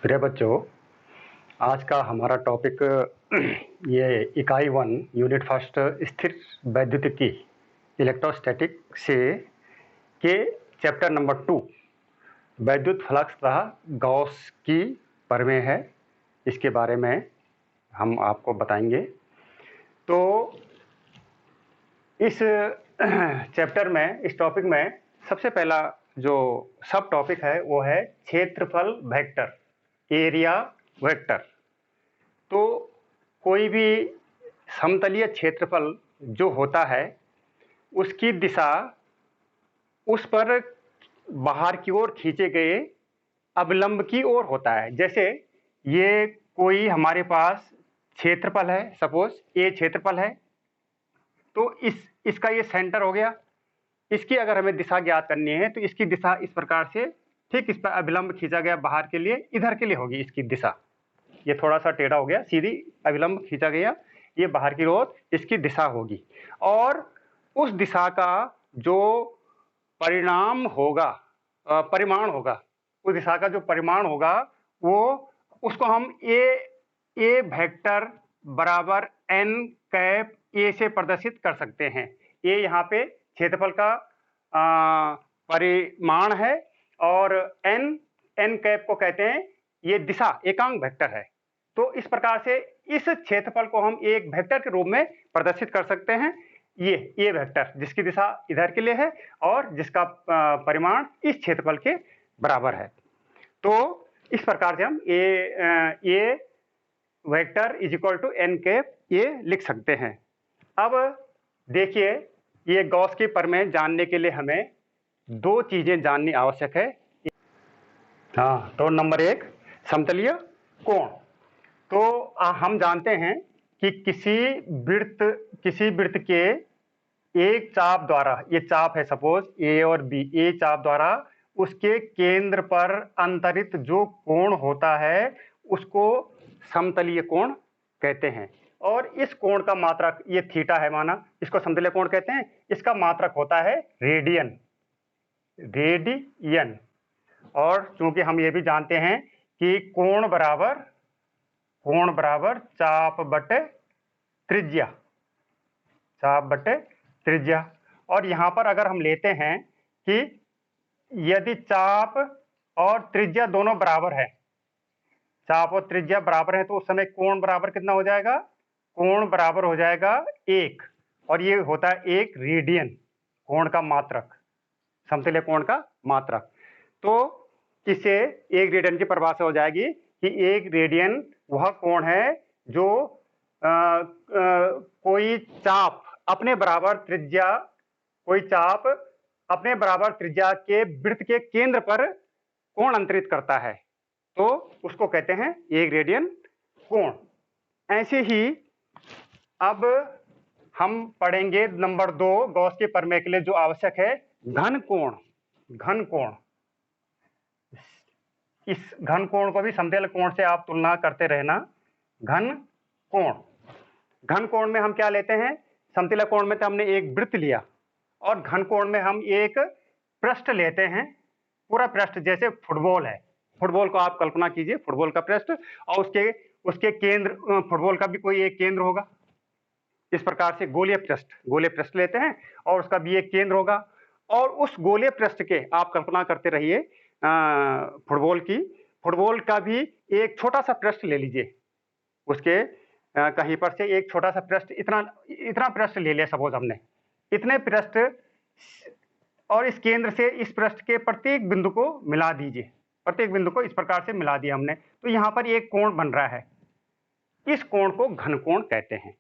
प्रिय बच्चों, आज का हमारा टॉपिक ये इकाई 1 यूनिट फर्स्ट स्थिर वैद्युतिकी इलेक्ट्रोस्टैटिक से के चैप्टर नंबर 2 वैद्युत फ्लक्स तथा गॉस की प्रमेय है। इसके बारे में हम आपको बताएंगे। तो इस चैप्टर में, इस टॉपिक में सबसे पहला जो सब टॉपिक है वो है क्षेत्रफल वेक्टर, एरिया वेक्टर। तो कोई भी समतलीय क्षेत्रफल जो होता है उसकी दिशा उस पर बाहर की ओर खींचे गए अवलंब की ओर होता है। जैसे ये कोई हमारे पास क्षेत्रफल है, सपोज ए क्षेत्रफल है, तो इसका ये सेंटर हो गया। इसकी अगर हमें दिशा ज्ञात करनी है तो इसकी दिशा इस प्रकार से, ठीक इस पर अभिलंब खींचा गया बाहर के लिए, इधर के लिए होगी इसकी दिशा। ये थोड़ा सा टेढ़ा हो गया, सीधी अभिलंब खींचा गया, ये बाहर की ओर इसकी दिशा होगी। और उस दिशा का जो परिणाम होगा, परिमाण होगा, उस दिशा का जो परिमाण होगा वो उसको हम ए वेक्टर बराबर एन कैप ए से प्रदर्शित कर सकते हैं। ए यहाँ पे क्षेत्रफल का परिमाण है और एन कैप को कहते हैं ये दिशा, एकांक वेक्टर है। तो इस प्रकार से इस क्षेत्रफल को हम एक वेक्टर के रूप में प्रदर्शित कर सकते हैं। ये वेक्टर जिसकी दिशा इधर के लिए है और जिसका परिमाण इस क्षेत्रफल के बराबर है। तो इस प्रकार से हम a vector is equal to n cap ये लिख सकते हैं। अब देखिए, ये गॉस की प्रमेय जानने के लिए हमें दो चीजें जाननी आवश्यक है। हाँ, तो नंबर 1 समतलीय कोण। तो हम जानते हैं कि किसी वृत्त के एक चाप द्वारा, ये चाप है सपोज ए और बी, ए चाप द्वारा उसके केंद्र पर अंतरित जो कोण होता है उसको समतलीय कोण कहते हैं। और इस कोण का मात्रक, ये थीटा है माना, इसको समतलीय कोण कहते हैं। इसका मात्रक होता है रेडियन। और चूंकि हम ये भी जानते हैं कि कोण बराबर चाप बटे त्रिज्या। और यहां पर अगर हम लेते हैं कि यदि चाप और त्रिज्या दोनों बराबर है, चाप और त्रिज्या बराबर है, तो उस समय कोण बराबर कितना हो जाएगा? कोण बराबर हो जाएगा 1, और ये होता है 1 रेडियन, कोण का मात्रक, समतलीय कोण का मात्रक। तो इससे 1 रेडियन की परिभाषा हो जाएगी कि 1 रेडियन वह कोण है जो कोई चाप अपने बराबर त्रिज्या के वृत्त के केंद्र पर कोण अंतरित करता है, तो उसको कहते हैं 1 रेडियन कोण। ऐसे ही अब हम पढ़ेंगे नंबर 2 गॉस के प्रमेय के लिए जो आवश्यक है, घन कोण। इस घन कोण को भी समतल कोण से आप तुलना करते रहना। घन कोण में हम क्या लेते हैं? समतल कोण में तो हमने एक वृत्त लिया, और घन कोण में हम एक पृष्ठ लेते हैं, पूरा पृष्ठ। जैसे फुटबॉल है, फुटबॉल को आप कल्पना कीजिए, फुटबॉल का पृष्ठ, और उसके केंद्र, फुटबॉल का भी कोई एक केंद्र होगा। इस प्रकार से गोलीय पृष्ठ लेते हैं और उसका भी एक केंद्र होगा। और उस गोलीय पृष्ठ के आप कल्पना करते रहिए फुटबॉल का भी एक छोटा सा पृष्ठ ले लीजिए, उसके कहीं पर से एक छोटा सा पृष्ठ, इतना पृष्ठ ले लिया सपोज हमने, इतने पृष्ठ, और इस केंद्र से इस पृष्ठ के प्रत्येक बिंदु को मिला दीजिए, प्रत्येक बिंदु को इस प्रकार से मिला दिया हमने, तो यहाँ पर एक कोण बन रहा है। इस कोण को घन कोण कहते हैं।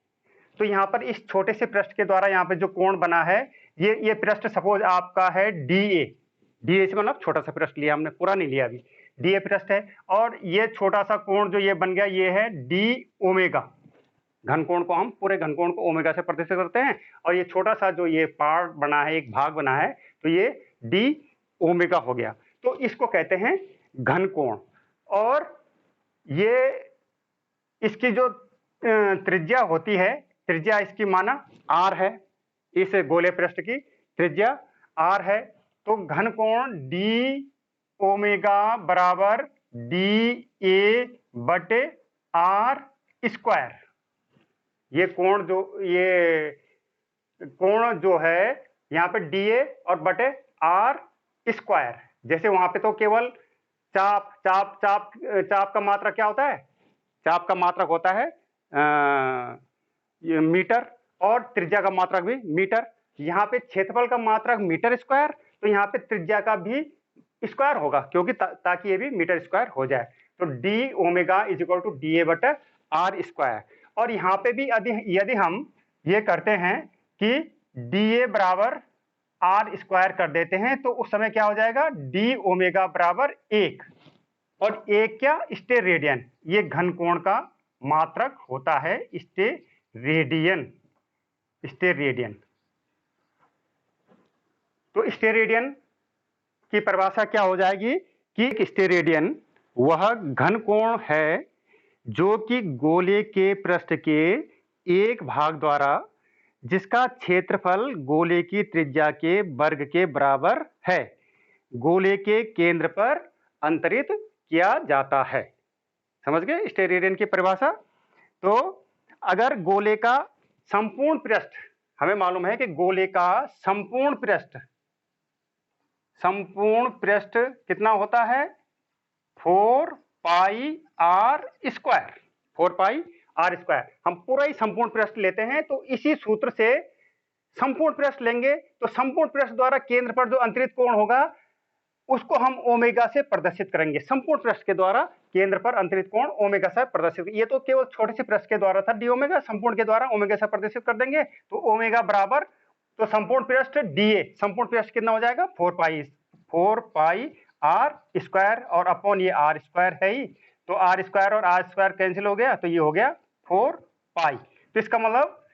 तो यहाँ पर इस छोटे से पृष्ठ के द्वारा यहाँ पे जो कोण बना है, ये पृष्ठ सपोज आपका है डी ए से मतलब छोटा सा पृष्ठ लिया हमने, पूरा नहीं लिया अभी, डी ए पृष्ठ है। और ये छोटा सा कोण जो ये बन गया, ये है डी ओमेगा। घन कोण को हम, पूरे घन कोण को ओमेगा से प्रदर्शित करते हैं, और ये छोटा सा जो ये पार्ट बना है, एक भाग बना है, तो ये डी ओमेगा हो गया। तो इसको कहते हैं घन कोण। और ये इसकी जो त्रिज्या होती है, त्रिज्या इसकी माना r है, इस गोले पृष्ठ की त्रिज्या r है। तो घन कोण डी ओमेगा बराबर DA/R²। ये कोण जो है यहाँ पे DA और बटे R²। जैसे वहां पे तो केवल चाप चाप चाप चाप का मात्रक क्या होता है? चाप का मात्रक होता है ये मीटर, और त्रिज्या का मात्रक भी मीटर। यहाँ पे क्षेत्रफल का मात्रक मीटर स्क्वायर, तो यहाँ पे त्रिज्या का भी स्क्वायर होगा, क्योंकि ताकि ये भी मीटर स्क्वायर हो जाए। तो D omega is equal to DA/R²। और यहाँ पे भी यदि हम ये करते हैं कि DA बराबर R² कर देते हैं, तो उस समय क्या हो जाएगा? डी ओमेगा बराबर 1, और 1 क्या? स्टेरेडियन। ये घन कोण का मात्रक होता है, स्टेरेडियन। तो स्टेरेडियन की परिभाषा क्या हो जाएगी कि एक स्टेरेडियन वह घन कोण है जो कि गोले के पृष्ठ के एक भाग द्वारा, जिसका क्षेत्रफल गोले की त्रिज्या के वर्ग के बराबर है, गोले के केंद्र पर अंतरित किया जाता है। समझ गए स्टेरेडियन की परिभाषा? तो अगर गोले का संपूर्ण पृष्ठ, हमें मालूम है कि गोले का संपूर्ण पृष्ठ कितना होता है? 4πr²। 4πr²। हम पूरा ही संपूर्ण पृष्ठ लेते हैं, तो इसी सूत्र से संपूर्ण पृष्ठ लेंगे, तो संपूर्ण पृष्ठ द्वारा केंद्र पर जो अंतरित कोण होगा उसको हम ओमेगा से प्रदर्शित करेंगे। संपूर्ण पृष्ठ के द्वारा केंद्र पर अंतरित कोण ओमेगा से प्रदर्शित। ये तो केवल छोटे से पृष्ठ के द्वारा था डी ओमेगा, संपूर्ण के द्वारा ओमेगा से प्रदर्शित कर देंगे। तो ओमेगा बराबर, तो संपूर्ण पृष्ठ DA, संपूर्ण पृष्ठ कितना हो जाएगा? 4πr², और अपॉन ये R² है ही, तो R² और R² कैंसिल हो गया, तो ये हो गया 4π। तो इसका मतलब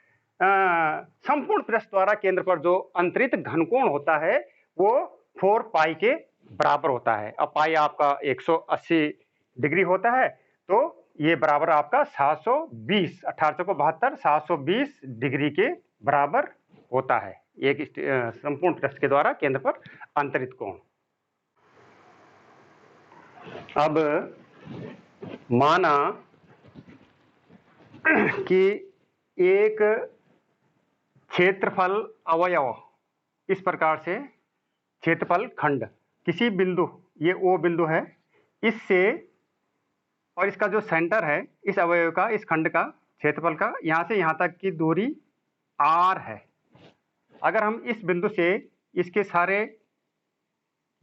संपूर्ण पृष्ठ द्वारा केंद्र पर जो अंतरित घनकोण होता है वो 4π के बराबर होता है। अब पाई आपका 180 डिग्री होता है, तो ये बराबर आपका 720, 1872 720 डिग्री के बराबर होता है एक संपूर्ण पृष्ठ के द्वारा केंद्र पर अंतरित कोण। अब माना कि एक क्षेत्रफल अवयव इस प्रकार से, क्षेत्रफल खंड किसी बिंदु, ये O बिंदु है, इससे और इसका जो सेंटर है इस अवयव का, इस खंड का क्षेत्रफल का, यहां से यहां तक की दूरी R है। अगर हम इस बिंदु से इसके सारे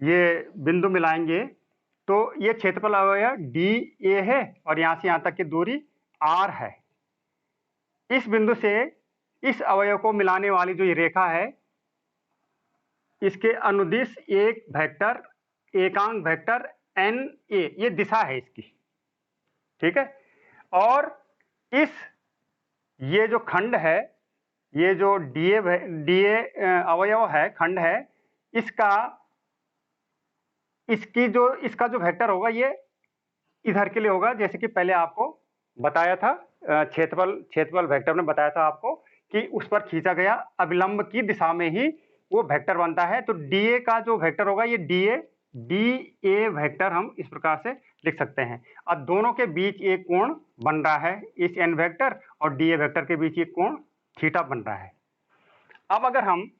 ये बिंदु मिलाएंगे तो ये क्षेत्रफल अवयव DA है, और यहां से यहां तक की दूरी R है। इस बिंदु से इस अवयव को मिलाने वाली जो ये रेखा है, इसके अनुदिश एक वेक्टर, एकांक वेक्टर NA, ये दिशा है इसकी, ठीक है। और ये जो खंड है, ये जो DA अवयव है, खंड है, इसका जो वेक्टर होगा ये इधर के लिए होगा, जैसे कि पहले आपको बताया था, क्षेत्रफल वेक्टर ने बताया था आपको कि उस पर खींचा गया अभिलंब की दिशा में ही वो वेक्टर बनता है। तो DA का जो वेक्टर होगा ये DA वेक्टर हम इस प्रकार से लिख सकते हैं। अब दोनों के बीच एक कोण बन रहा है, इस N वेक्टर और DA वेक्टर के बीच एक कोण थीटा बन रहा है। अब अगर हम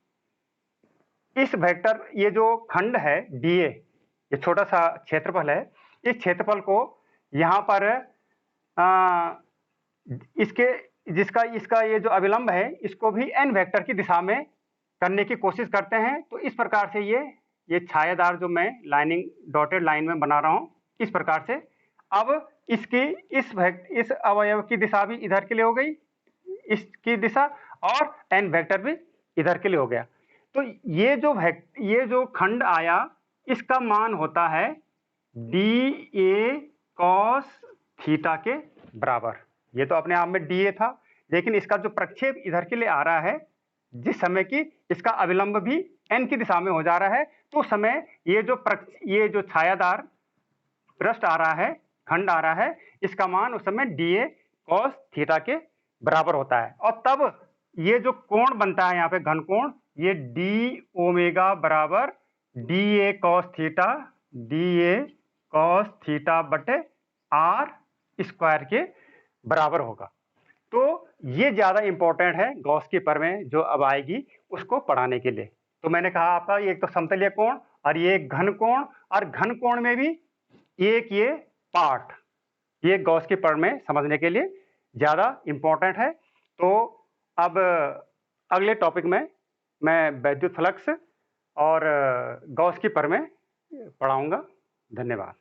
इस वेक्टर, ये जो खंड है DA, ये छोटा सा क्षेत्रफल है, इस क्षेत्रफल को यहाँ पर इसका ये जो अभिलंब है इसको भी N वेक्टर की दिशा में करने की कोशिश करते हैं। तो इस प्रकार से ये छायादार जो मैं लाइनिंग डॉटेड लाइन में बना रहा हूं, इस प्रकार से। अब इस अवयव की दिशा भी इधर के लिए हो गई, इसकी दिशा, और N वेक्टर भी इधर के लिए हो गया। तो ये जो खंड आया, इसका मान होता है DA cos थीटा के बराबर। ये तो अपने आप में DA था, लेकिन इसका जो प्रक्षेप इधर के लिए आ रहा है, जिस समय की इसका अभिलंब भी N की दिशा में हो जा रहा है, तो उस समय ये जो छायादार पृष्ठ आ रहा है, खंड आ रहा है, इसका मान उस समय DA cos थीटा के बराबर होता है। और तब ये जो कोण बनता है यहाँ पे घन कोण, ये D ओमेगा बराबर DA cos theta, DA cos theta बटे आर स्क्वायर के बराबर होगा। तो ये ज़्यादा इंपॉर्टेंट है गॉस की प्रमेय जो अब आएगी उसको पढ़ाने के लिए। तो मैंने कहा आपका एक तो समतलीय कोण और ये घन कोण, और घन कोण में भी एक ये पार्ट, ये गॉस की प्रमेय समझने के लिए ज़्यादा इंपॉर्टेंट है। तो अब अगले टॉपिक में मैं वैद्युत फ्लक्स और गॉस की प्रमेय पढ़ाऊंगा। धन्यवाद।